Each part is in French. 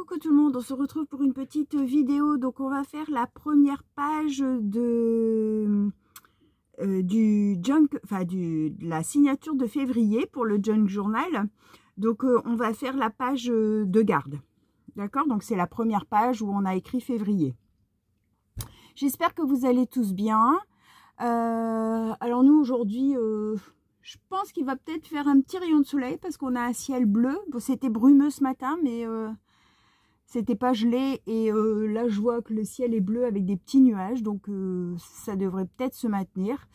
Coucou tout le monde, on se retrouve pour une petite vidéo. Donc on va faire la première page de du junk, de la signature de février pour le junk journal. Donc on va faire la page de garde. D'accord? Donc c'est la première page où on a écrit février. J'espère que vous allez tous bien. Alors nous aujourd'hui, je pense qu'il va peut-être faire un petit rayon de soleil parce qu'on a un ciel bleu. Bon, c'était brumeux ce matin, mais c'était pas gelé. Et là, je vois que le ciel est bleu avec des petits nuages, donc ça devrait peut-être se maintenir.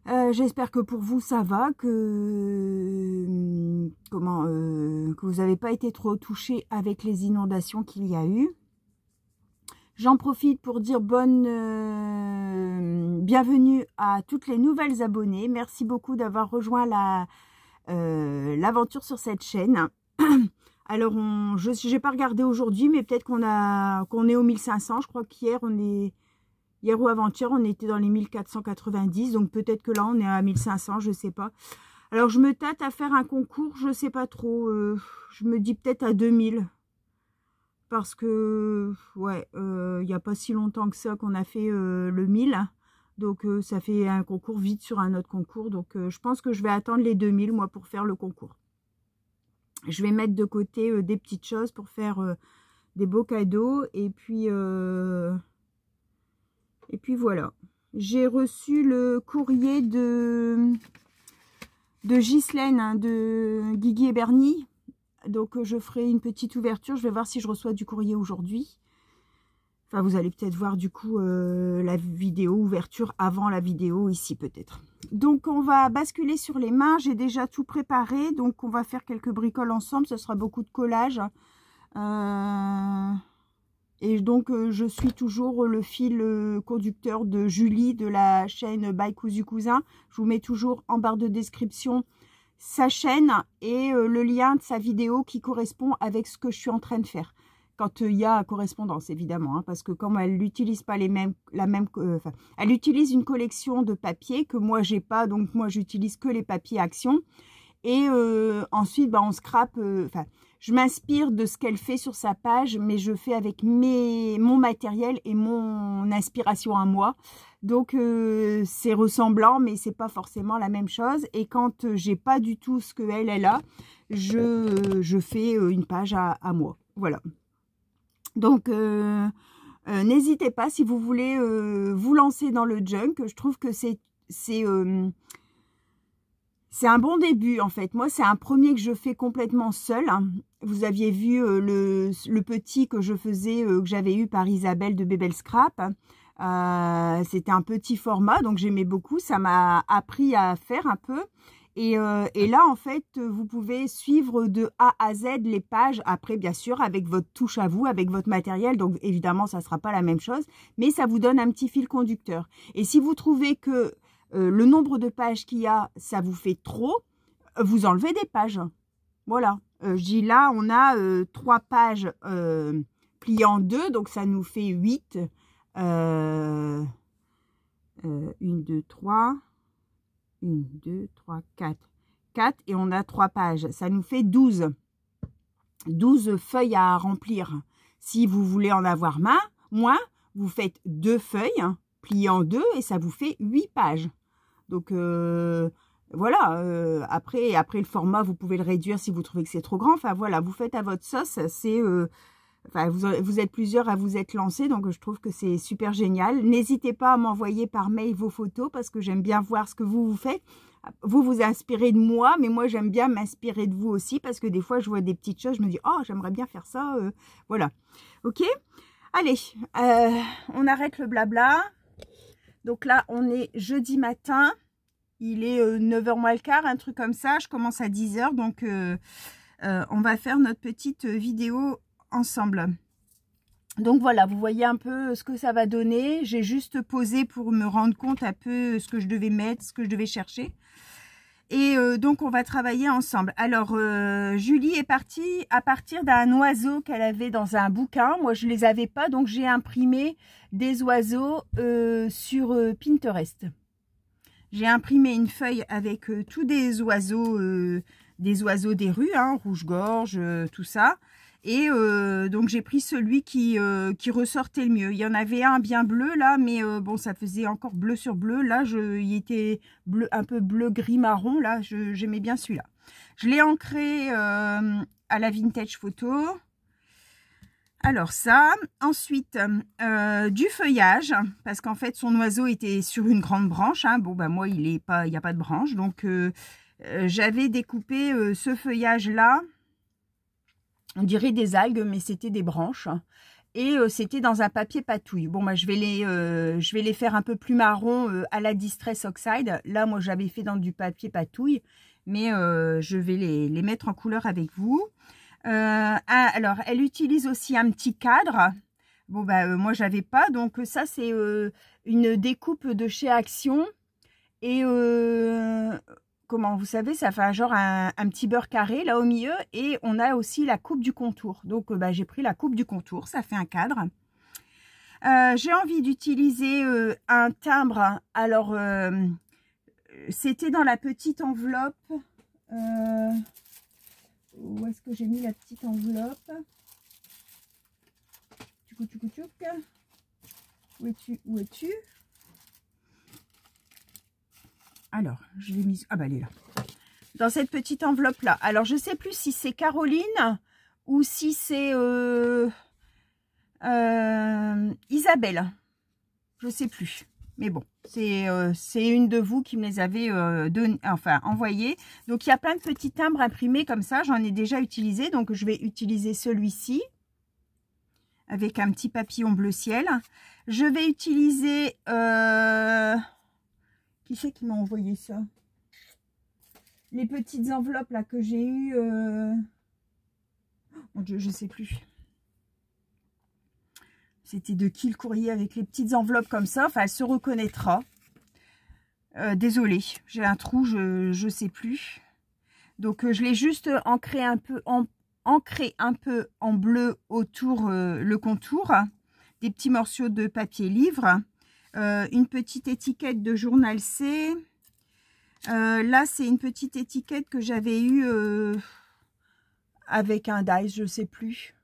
J'espère que pour vous ça va, que vous n'avez pas été trop touchés avec les inondations qu'il y a eu. J'en profite pour dire bienvenue à toutes les nouvelles abonnées. Merci beaucoup d'avoir rejoint l'aventure sur cette chaîne. Alors, je n'ai pas regardé aujourd'hui, mais peut-être qu'on est aux 1500. Je crois qu'hier, hier ou avant-hier, on était dans les 1490. Donc, peut-être que là, on est à 1500, je ne sais pas. Alors, je me tâte à faire un concours, je ne sais pas trop. Je me dis peut-être à 2000. Parce que, ouais, il n'y a pas si longtemps que ça qu'on a fait le 1000. Donc, ça fait un concours vite sur un autre concours. Donc, je pense que je vais attendre les 2000, moi, pour faire le concours. Je vais mettre de côté des petites choses pour faire des beaux cadeaux. Et puis voilà. J'ai reçu le courrier de Ghislaine, hein, de Guigui et Bernie. Donc, je ferai une petite ouverture. Je vais voir si je reçois du courrier aujourd'hui. Enfin, vous allez peut-être voir du coup la vidéo ouverture avant la vidéo ici peut-être. Donc, on va basculer sur les mains. J'ai déjà tout préparé. Donc, on va faire quelques bricoles ensemble. Ce sera beaucoup de collage. Et donc, je suis toujours le fil conducteur de Julie de la chaîne By Cousu Cousin. Je vous mets toujours en barre de description sa chaîne et le lien de sa vidéo qui correspond avec ce que je suis en train de faire. Quand il y a correspondance, évidemment, hein, parce que comme elle n'utilise pas elle utilise une collection de papiers que moi, j'ai pas, donc moi, j'utilise que les papiers Action. Et ensuite, on scrape, je m'inspire de ce qu'elle fait sur sa page, mais je fais avec mon matériel et mon inspiration à moi. Donc, c'est ressemblant, mais c'est pas forcément la même chose. Et quand j'ai pas du tout ce qu'elle a, je fais une page à moi. Voilà. Donc, n'hésitez pas si vous voulez vous lancer dans le junk. Je trouve que c'est un bon début, en fait. Moi, c'est un premier que je fais complètement seul. Vous aviez vu le petit que je faisais, que j'avais eu par Isabelle de Bébel Scrap. C'était un petit format, donc j'aimais beaucoup. Ça m'a appris à faire un peu. Et là, en fait, vous pouvez suivre de A à Z les pages. Après, bien sûr, avec votre touche à vous, avec votre matériel. Donc, évidemment, ça ne sera pas la même chose. Mais ça vous donne un petit fil conducteur. Et si vous trouvez que le nombre de pages qu'il y a, ça vous fait trop, vous enlevez des pages. Voilà. Je dis là, on a 3 pages pliées en 2, donc ça nous fait 8. 1, 2, 3. 1, 2, 3, 4. 4 et on a 3 pages. Ça nous fait 12. 12 feuilles à remplir. Si vous voulez en avoir moins, vous faites 2 feuilles pliées en 2 et ça vous fait 8 pages. Donc, voilà. Après le format, vous pouvez le réduire si vous trouvez que c'est trop grand. Enfin, voilà, vous faites à votre sauce. C'est... vous êtes plusieurs à vous être lancés, donc je trouve que c'est super génial. N'hésitez pas à m'envoyer par mail vos photos parce que j'aime bien voir ce que vous faites. Vous vous inspirez de moi, mais moi j'aime bien m'inspirer de vous aussi parce que des fois je vois des petites choses, je me dis oh j'aimerais bien faire ça, voilà. Ok, allez, on arrête le blabla. Donc là on est jeudi matin, il est 9h moins le quart, un truc comme ça. Je commence à 10h, donc on va faire notre petite vidéo ensemble. Donc voilà, vous voyez un peu ce que ça va donner. J'ai juste posé pour me rendre compte un peu ce que je devais mettre, ce que je devais chercher. Et donc on va travailler ensemble. Alors Julie est partie à partir d'un oiseau qu'elle avait dans un bouquin. Moi je les avais pas, donc j'ai imprimé des oiseaux sur Pinterest. J'ai imprimé une feuille avec tous des oiseaux des rues, hein, rouge-gorge, tout ça. Et donc j'ai pris celui qui ressortait le mieux. Il y en avait un bien bleu là, mais bon, ça faisait encore bleu sur bleu. Là, il était bleu, un peu bleu gris marron. Là, j'aimais bien celui-là. Je l'ai ancré à la Vintage Photo. Alors ça, ensuite du feuillage, parce qu'en fait son oiseau était sur une grande branche, hein. Bon bah moi il n'y a pas de branche, donc j'avais découpé ce feuillage là, on dirait des algues mais c'était des branches, et c'était dans un papier patouille. Bon bah je vais les faire un peu plus marron à la Distress Oxide. Là moi j'avais fait dans du papier patouille, mais je vais les mettre en couleur avec vous. Alors, elle utilise aussi un petit cadre. Bon, bah, moi, j'avais pas. Donc, ça, c'est une découpe de chez Action. Et, comment, vous savez, ça fait genre un petit beurre carré, là, au milieu. Et on a aussi la coupe du contour. Donc, bah, j'ai pris la coupe du contour. Ça fait un cadre. J'ai envie d'utiliser un timbre. Alors, c'était dans la petite enveloppe. Où est-ce que j'ai mis la petite enveloppe? Où es-tu? Où es-tu? Alors, je l'ai mise. Ah bah elle est là. Dans cette petite enveloppe là. Alors, je ne sais plus si c'est Caroline ou si c'est Isabelle. Je ne sais plus. Mais bon, c'est une de vous qui me les avait envoyées. Donc, il y a plein de petits timbres imprimés comme ça. J'en ai déjà utilisé. Donc, je vais utiliser celui-ci avec un petit papillon bleu ciel. Je vais utiliser... qui c'est qui m'a envoyé ça? Les petites enveloppes là que j'ai eues... Mon Dieu, je ne sais plus. C'était de qui le courrier avec les petites enveloppes comme ça? Enfin, elle se reconnaîtra. Désolée, j'ai un trou, je ne sais plus. Donc, je l'ai juste ancré un peu en bleu autour le contour. Des petits morceaux de papier livre. Une petite étiquette de journal C. Là, c'est une petite étiquette que j'avais eue avec un dice, je ne sais plus.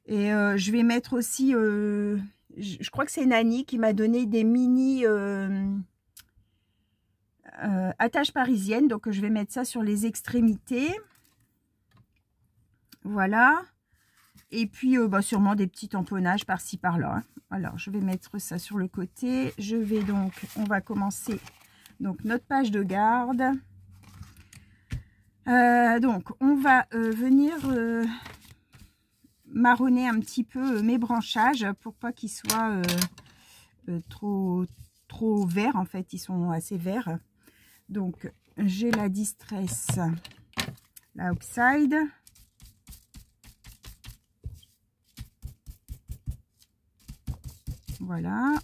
Et je vais mettre aussi, je crois que c'est Nani qui m'a donné des mini attaches parisiennes. Donc, je vais mettre ça sur les extrémités. Voilà. Et puis, bah, sûrement des petits tamponnages par-ci, par-là. Hein. Alors, je vais mettre ça sur le côté. Je vais donc, on va commencer donc notre page de garde. Donc, on va venir... marronner un petit peu mes branchages pour pas qu'ils soient trop verts. En fait, ils sont assez verts. Donc, j'ai la Distress, la Oxide. Voilà.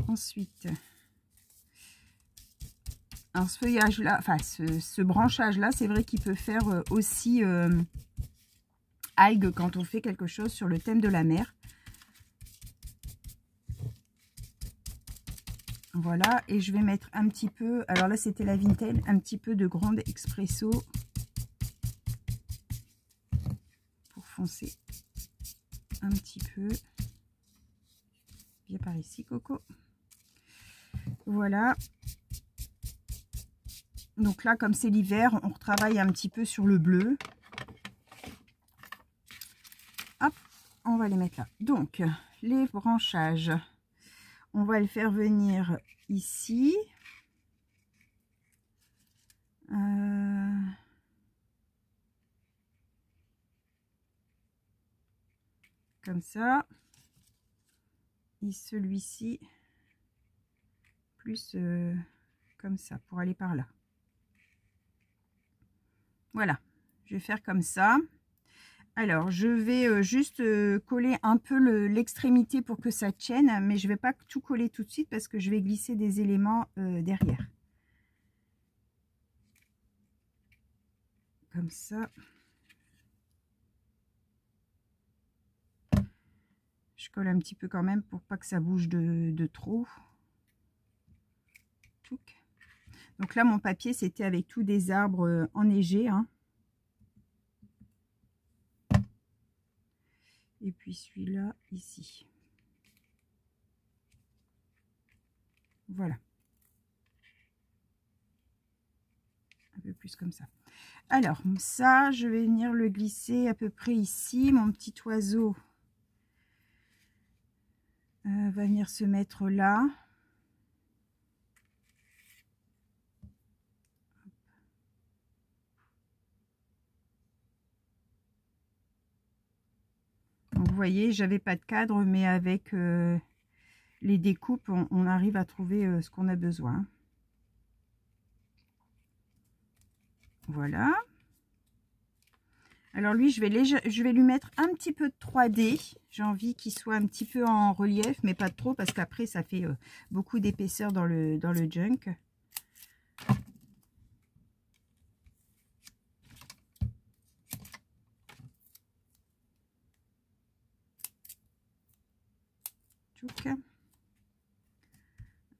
Ensuite, alors ce feuillage-là, enfin, ce branchage-là, c'est vrai qu'il peut faire aussi... algues quand on fait quelque chose sur le thème de la mer. Voilà, et je vais mettre un petit peu, alors là c'était la Vintage, un petit peu de Grande Expresso pour foncer un petit peu. Viens par ici, Coco. Voilà. Donc là, comme c'est l'hiver, on retravaille un petit peu sur le bleu. Hop, on va les mettre là. Donc, les branchages, on va le faire venir ici. Comme ça. Et celui-ci, plus comme ça, pour aller par là. Voilà, je vais faire comme ça. Alors, je vais juste coller un peu l'extrémité pour que ça tienne, mais je ne vais pas tout coller tout de suite parce que je vais glisser des éléments derrière. Comme ça. Je colle un petit peu quand même pour pas que ça bouge de trop. Donc là, mon papier, c'était avec tous des arbres enneigés, hein. Et puis celui-là ici. Voilà. Un peu plus comme ça. Alors, ça, je vais venir le glisser à peu près ici. Mon petit oiseau va venir se mettre là. Donc, vous voyez, j'avais pas de cadre, mais avec les découpes, on arrive à trouver ce qu'on a besoin. Voilà. Alors lui, je vais lui mettre un petit peu de 3D. J'ai envie qu'il soit un petit peu en relief, mais pas trop, parce qu'après, ça fait beaucoup d'épaisseur dans le junk. Un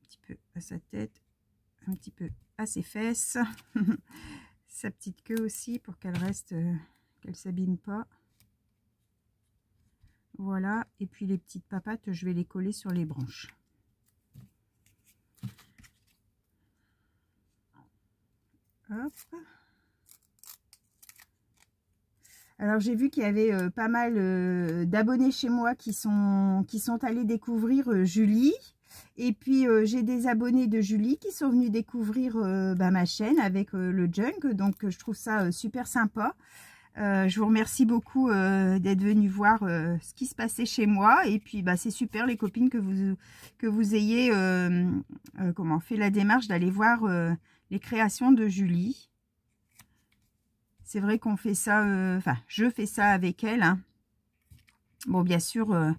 petit peu à sa tête, un petit peu à ses fesses, sa petite queue aussi pour qu'elle reste, qu'elle s'abîme pas. Voilà, et puis les petites papates, je vais les coller sur les branches. Hop. Alors j'ai vu qu'il y avait pas mal d'abonnés chez moi qui sont allés découvrir Julie. Et puis j'ai des abonnés de Julie qui sont venus découvrir ma chaîne avec le junk. Donc je trouve ça super sympa. Je vous remercie beaucoup d'être venus voir ce qui se passait chez moi. Et puis c'est super les copines que vous ayez fait la démarche d'aller voir les créations de Julie. C'est vrai qu'on fait ça, je fais ça avec elle. Hein. Bon, bien sûr,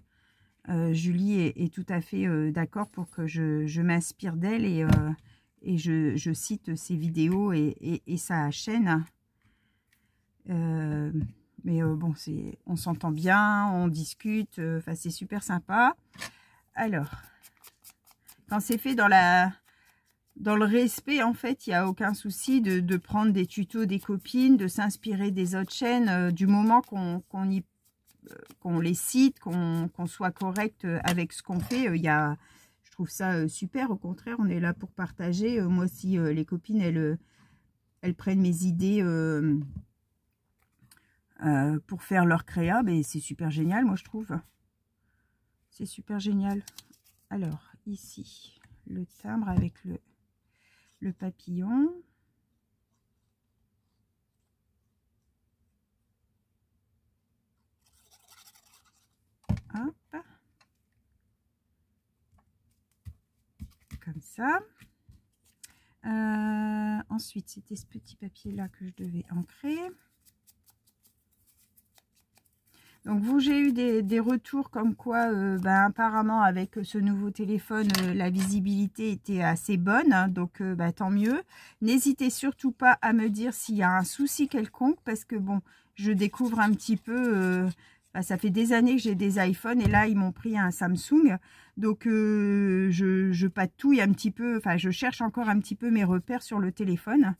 Julie est tout à fait d'accord pour que je m'inspire d'elle et je cite ses vidéos et sa chaîne. Mais bon, on s'entend bien, on discute, c'est super sympa. Alors, quand c'est fait dans le respect, en fait, il n'y a aucun souci de prendre des tutos des copines, de s'inspirer des autres chaînes, du moment qu'on les cite, qu'on soit correct avec ce qu'on fait. Je trouve ça super, au contraire, on est là pour partager. Moi, si les copines, elles prennent mes idées pour faire leur créa, c'est super génial, moi, je trouve. C'est super génial. Alors, ici, le timbre avec le papillon. Hop. Comme ça. Ensuite, c'était ce petit papier là que je devais ancrer. Donc vous, j'ai eu des retours comme quoi apparemment avec ce nouveau téléphone la visibilité était assez bonne, hein, donc tant mieux. N'hésitez surtout pas à me dire s'il y a un souci quelconque, parce que bon, je découvre un petit peu, ça fait des années que j'ai des iPhones et là ils m'ont pris un Samsung, donc je patouille un petit peu, je cherche encore un petit peu mes repères sur le téléphone.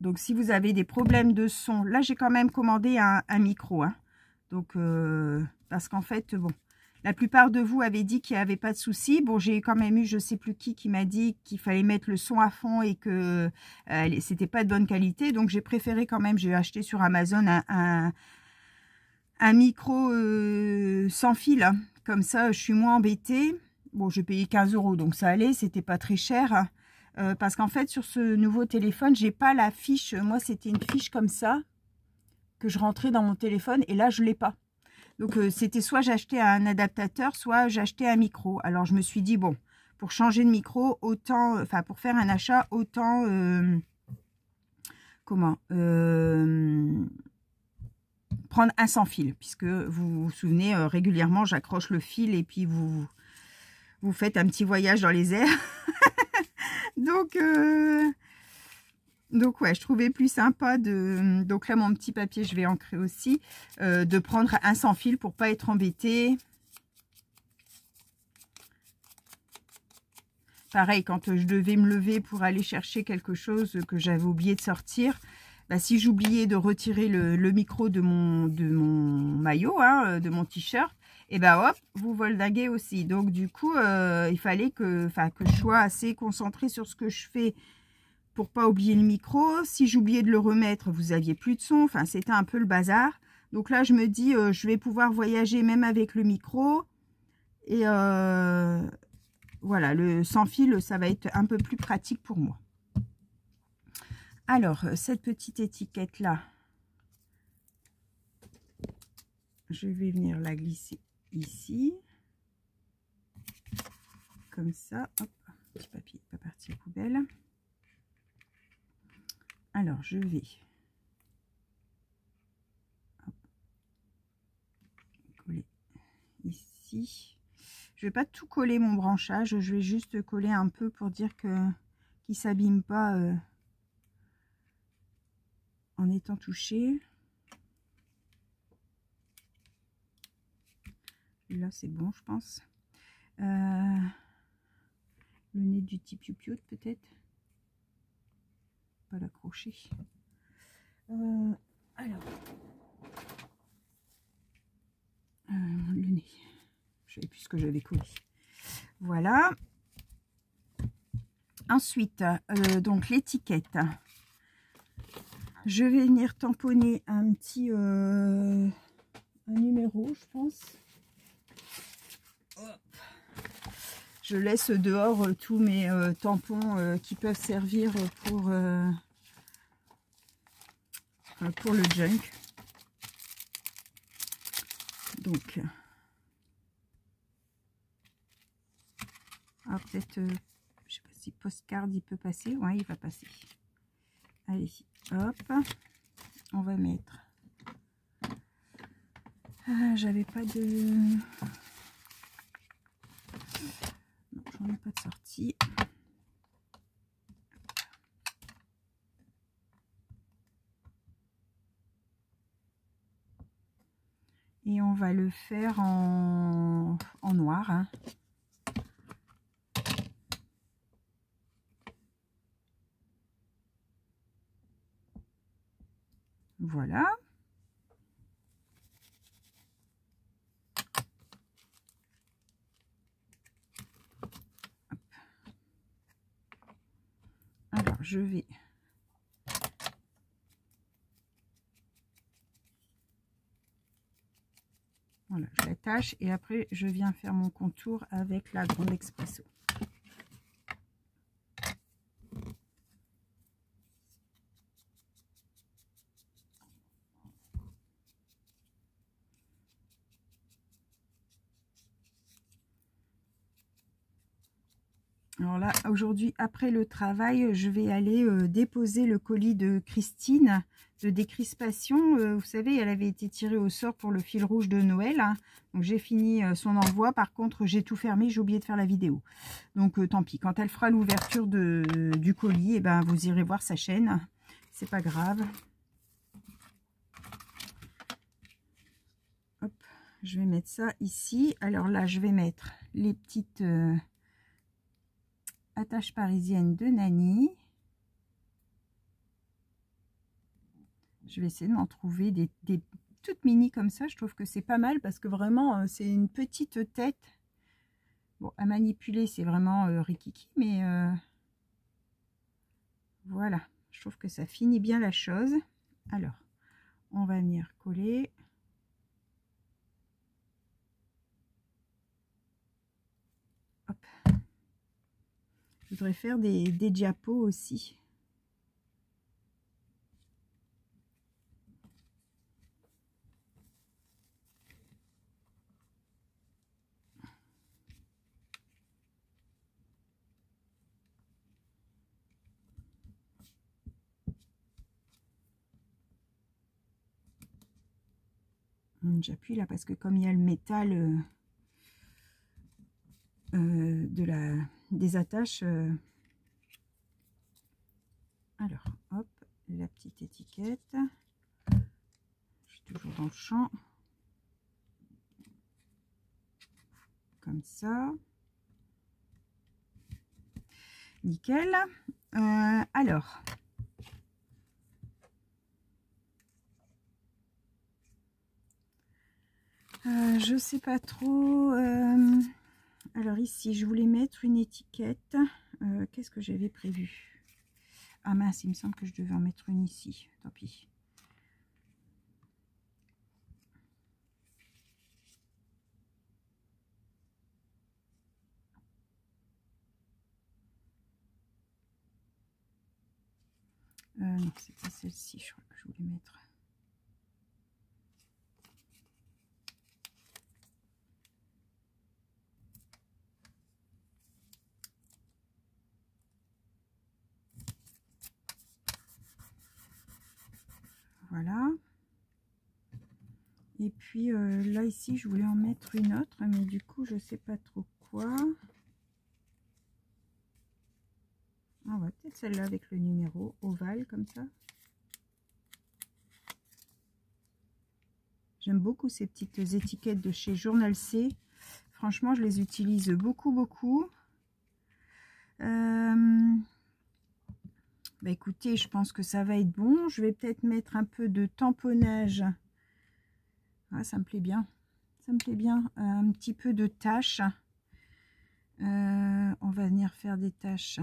Donc, si vous avez des problèmes de son, là, j'ai quand même commandé un micro. Hein. Donc, parce qu'en fait, bon, la plupart de vous avaient dit qu'il n'y avait pas de souci. Bon, j'ai quand même eu, je ne sais plus qui m'a dit qu'il fallait mettre le son à fond et que c'était pas de bonne qualité. Donc, j'ai préféré quand même, j'ai acheté sur Amazon un micro sans fil. Hein. Comme ça, je suis moins embêtée. Bon, j'ai payé 15 €, donc ça allait, c'était pas très cher. Hein. Parce qu'en fait, sur ce nouveau téléphone, j'ai pas la fiche. Moi, c'était une fiche comme ça que je rentrais dans mon téléphone et là, je l'ai pas. Donc, c'était soit j'achetais un adaptateur, soit j'achetais un micro. Alors, je me suis dit, bon, pour changer de micro, autant, pour faire un achat, autant, prendre un sans fil. Puisque vous vous souvenez, régulièrement, j'accroche le fil et puis vous faites un petit voyage dans les airs. Donc ouais, je trouvais plus sympa donc là, mon petit papier, je vais ancrer aussi, de prendre un sans fil pour pas être embêtée. Pareil, quand je devais me lever pour aller chercher quelque chose que j'avais oublié de sortir, si j'oubliais de retirer le micro de mon maillot, hein, de mon t-shirt, et ben hop, vous voldinguez aussi. Donc du coup, il fallait que je sois assez concentrée sur ce que je fais pour pas oublier le micro. Si j'oubliais de le remettre, vous aviez plus de son. Enfin, c'était un peu le bazar. Donc là, je me dis, je vais pouvoir voyager même avec le micro. Et voilà, le sans fil, ça va être un peu plus pratique pour moi. Alors, cette petite étiquette-là, je vais venir la glisser ici. Comme ça. Hop, petit papier, pas parti poubelle. Alors, je vais coller ici. Je vais pas tout coller mon branchage, je vais juste coller un peu pour dire que qu'il s'abîme pas en étant touché. Là, c'est bon, je pense. Le nez du petit piou-piou, peut-être. Pas l'accrocher. Alors, le nez. Je savais plus ce que j'avais collé. Voilà. Ensuite, donc l'étiquette. Je vais venir tamponner un petit un numéro, je pense. Je laisse dehors tous mes tampons qui peuvent servir pour le junk. Donc, peut-être, je sais pas si postcard il peut passer. Ouais, il va passer. Allez, hop, on va mettre. J'avais pas de. Non, j'en ai pas de sortie. Et on va le faire en noir. Hein. Voilà. Hop. Alors, je vais... Voilà, je l'attache et après, je viens faire mon contour avec la grande expresso. Alors là, aujourd'hui, après le travail, je vais aller déposer le colis de Christine de décrispation. Vous savez, elle avait été tirée au sort pour le fil rouge de Noël. Hein. Donc, j'ai fini son envoi. Par contre, j'ai tout fermé. J'ai oublié de faire la vidéo. Donc, tant pis. Quand elle fera l'ouverture du colis, eh ben, vous irez voir sa chaîne. C'est pas grave. Hop, je vais mettre ça ici. Alors là, je vais mettre les petites... attache parisienne de Nani. Je vais essayer de m'en trouver des toutes mini comme ça. Je trouve que c'est pas mal parce que vraiment c'est une petite tête. Bon, à manipuler c'est vraiment rikiki, mais voilà. Je trouve que ça finit bien la chose. Alors, on va venir coller. Hop. Je voudrais faire des diapos aussi. J'appuie là parce que comme il y a le métal des attaches. Alors, hop, la petite étiquette. Je suis toujours dans le champ. Comme ça. Nickel. Alors, je sais pas trop. Alors ici, je voulais mettre une étiquette. Qu'est-ce que j'avais prévu? Ah mince, il me semble que je devais en mettre une ici. Tant pis. Non, c'est pas celle-ci, je crois que je voulais mettre. Voilà. Et puis là, ici, je voulais en mettre une autre, mais du coup, je sais pas trop quoi. Ah ouais, peut-être celle-là avec le numéro ovale, comme ça. J'aime beaucoup ces petites étiquettes de chez Journal C. Franchement, je les utilise beaucoup. Bah écoutez, je pense que ça va être bon. Je vais peut-être mettre un peu de tamponnage. Ah, ça me plaît bien. Ça me plaît bien. Un petit peu de taches. On va venir faire des taches.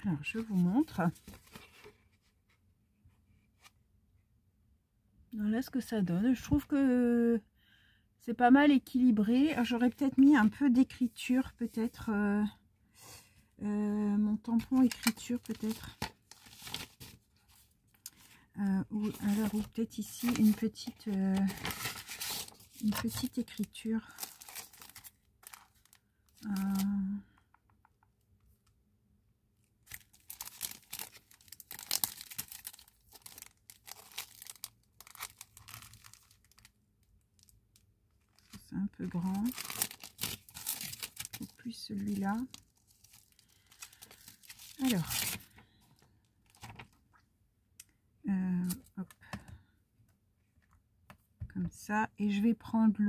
Alors, je vous montre. Voilà ce que ça donne. Je trouve que c'est pas mal équilibré. J'aurais peut-être mis un peu d'écriture, peut-être. Mon tampon écriture, peut-être. Ou peut-être ici une petite écriture. C'est un peu grand. Ou plus celui-là. Alors. Hop. Comme ça. Et je vais prendre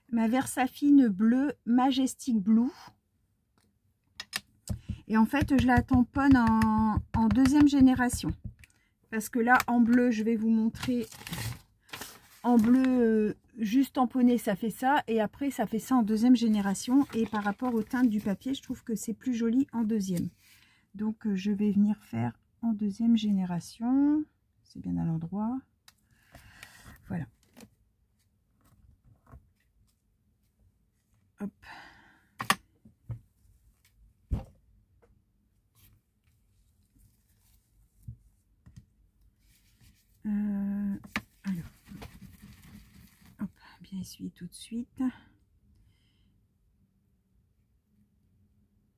ma Versafine bleue Majestic Blue. Et en fait, je la tamponne en deuxième génération. Parce que là, en bleu, je vais vous montrer. En bleu, juste tamponné, ça fait ça. Et après, ça fait ça en deuxième génération. Et par rapport aux teintes du papier, je trouve que c'est plus joli en deuxième. Donc, je vais venir faire en deuxième génération. C'est bien à l'endroit. Voilà. Hop. Alors. Hop, bien essuyer tout de suite.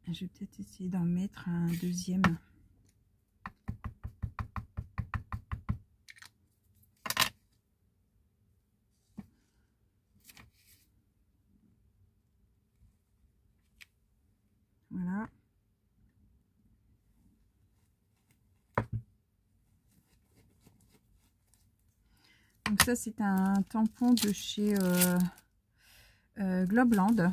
Je vais peut-être essayer d'en mettre un deuxième. Voilà. Donc ça, c'est un tampon de chez Globeland.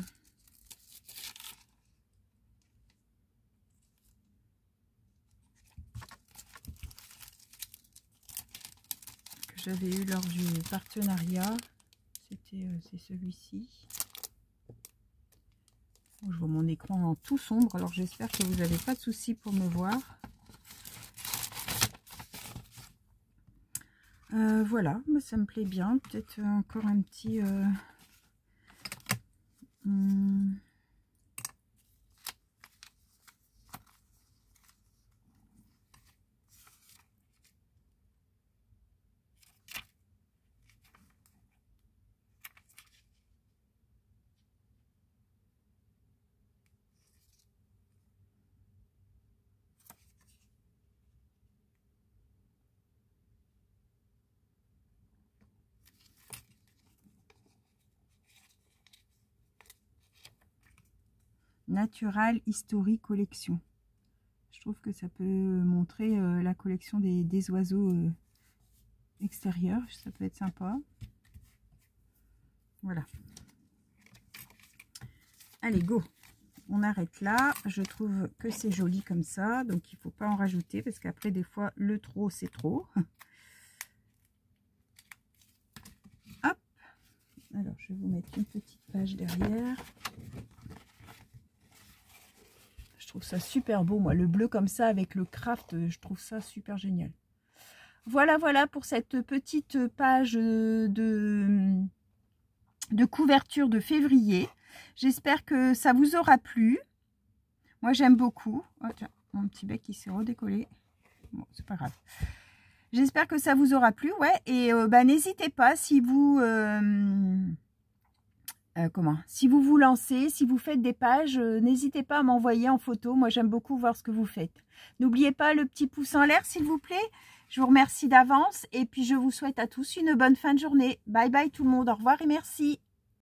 Que j'avais eu lors du partenariat. C'est celui-ci. Je vois mon écran en tout sombre, alors j'espère que vous n'avez pas de soucis pour me voir. Voilà, ça me plaît bien. Peut-être encore un petit... Natural History Collection. Je trouve que ça peut montrer la collection des oiseaux extérieurs. Ça peut être sympa. Voilà. Allez, go. On arrête là. Je trouve que c'est joli comme ça. Donc, il ne faut pas en rajouter parce qu'après, des fois, le trop, c'est trop. Hop. Alors, je vais vous mettre une petite page derrière. Je trouve ça super beau, moi. Le bleu comme ça avec le craft, je trouve ça super génial. Voilà, voilà pour cette petite page de couverture de février. J'espère que ça vous aura plu. Moi, j'aime beaucoup. Oh, tiens, mon petit bec qui s'est redécollé. Bon, c'est pas grave. J'espère que ça vous aura plu. Ouais, et n'hésitez pas si vous... si vous vous lancez, si vous faites des pages, n'hésitez pas à m'envoyer en photo. Moi, j'aime beaucoup voir ce que vous faites. N'oubliez pas le petit pouce en l'air, s'il vous plaît. Je vous remercie d'avance et puis je vous souhaite à tous une bonne fin de journée. Bye bye tout le monde. Au revoir et merci.